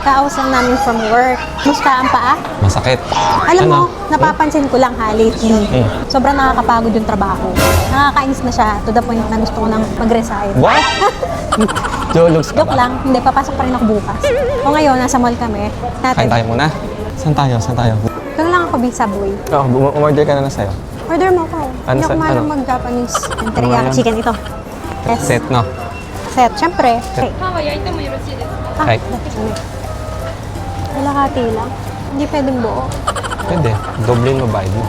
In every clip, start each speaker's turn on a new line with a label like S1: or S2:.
S1: Kaos lang namin from work. Musta ang paa?
S2: Masakit.
S1: Alam mo, napapansin ko lang ha, lately. Sobrang nakakapagod yung trabaho. Nakakainis na siya to the point na gusto ko nang mag-resign.
S2: What? Jologs ka
S1: Joke
S2: ba?
S1: lang, hindi, papasok pa rin ako bukas. O ngayon, nasa mall kami.
S2: Kain tayo muna. Saan tayo? Saan tayo?
S1: Kaya lang ako big Subway.
S2: Oh, umorder ka na sa'yo.
S1: Order mo ako.
S2: Ano
S1: Hindi ako
S2: sa-
S1: malang
S2: ano?
S1: mag-Japanese. Yung
S2: Ano
S1: teriyaki
S2: yan?
S1: chicken ito. Yes.
S2: Set, no?
S1: Set, syempre. Okay.
S3: パンは焼いてもよろしいですか？
S2: Kahit.
S1: Kalahati lang. Hindi pwedeng buo.
S2: Pwede. Doble mo bayad mo.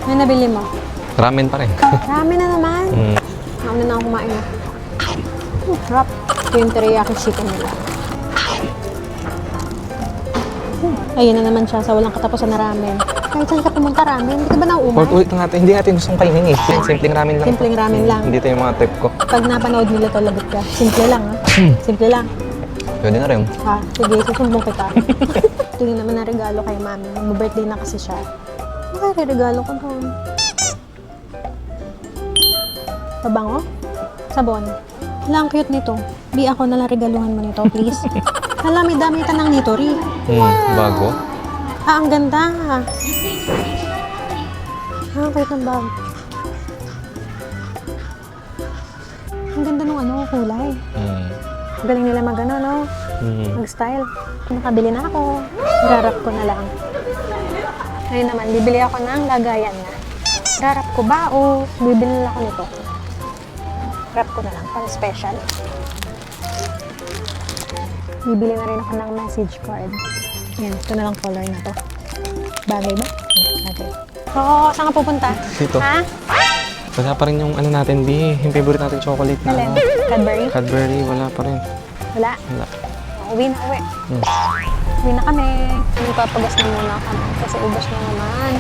S1: Ano nabili mo?
S2: Ramen pa rin.
S1: Marami na naman. Ako na ako kumain na. Sarap. Ito yung teriyaki chicken nila. Ayun na naman siya sa walang katapusan na ramen. Kahit saan ka pumunta ramen, hindi ka ba nauumay?
S2: Ulit natin, hindi natin gustong kainin eh. Simpleng ramen lang.
S1: Simpleng ramen lang.
S2: Hindi ito yung mga trip ko.
S1: Pag napanood nila to, lagot ka. Simple lang ha. Simple lang.
S2: Pwede na rin.
S1: Ha, sige, susumbong kita. Ito yung naman na regalo kay mami. Mag-birthday na kasi siya. Ano kaya regalo ko doon? Pabango? Sabon. Hala, ang cute nito. Di ako nalang regaluhan mo nito, please. Hala, may dami ka ng nito, Ri.
S2: Bago.
S1: Ah, ang ganda. Ah, ang cute ng bag. Ang ganda ng ano, kulay. Galing nila mag-ano, no? Mag-style. Nakabili na ako. Rarap ko na lang. Ngayon naman, bibili ako ng lagayan na. Rarap ko ba o bibili na ako nito? Wrap ko na lang, pang special. Bibili na rin ako ng message card. Yan, ito na lang color na to. Bagay ba? Bagay. So, saan ka pupunta?
S2: Dito.
S1: Ha?
S2: Wala pa rin yung ano natin, B. Yung favorite natin chocolate na
S1: Alin?
S2: ano.
S1: Cadbury?
S2: Cadbury, wala pa rin.
S1: Wala.
S2: Wala.
S1: Uwi na, uwi. Uwi na kami. Magpapagas na muna kami kasi ubos na naman.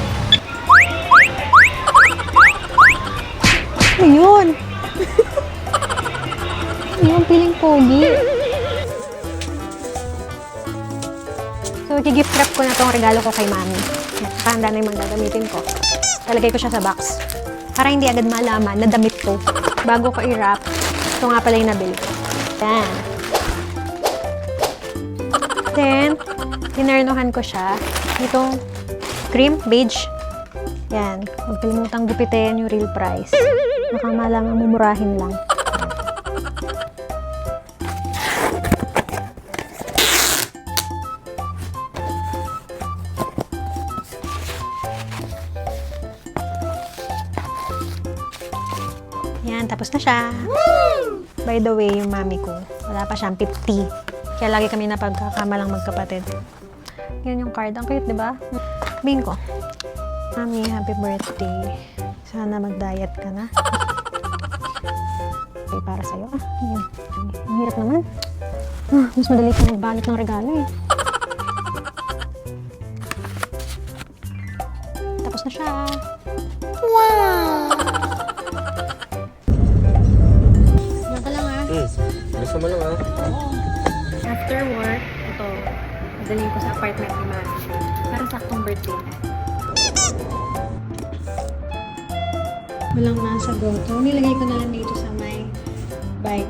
S1: Ano yun? Yung piling pogi. So, gift wrap ko na tong regalo ko kay mami. Nakahanda na yung mga gagamitin ko. Talagay ko siya sa box. Para hindi agad malaman na damit ko. Bago ko i-wrap, ito nga pala yung nabili ko. Yan. Then, tinarnuhan ko siya. Itong cream beige. Yan. Huwag kalimutang gupitin yung real price. Baka malang mumurahin lang. Yan, tapos na siya. By the way, yung mami ko, wala pa siyang 50. Kaya lagi kami napagkakamalang magkapatid. Yan yung card. Ang cute, di ba? Sabihin ko, Mami, happy birthday. Sana mag-diet ka na. Okay, para sa'yo. Yan. Ang hirap naman. Mas madali pa magbalot ng regalo eh. Tapos na siya. Wow! Yan ka lang ah.
S2: Gusto mo lang ah.
S1: After work, ito, madaling ko sa apartment ni Mami. Para saktong birthday. Walang nasa go-to. Nilagay ko na lang dito sa may bike.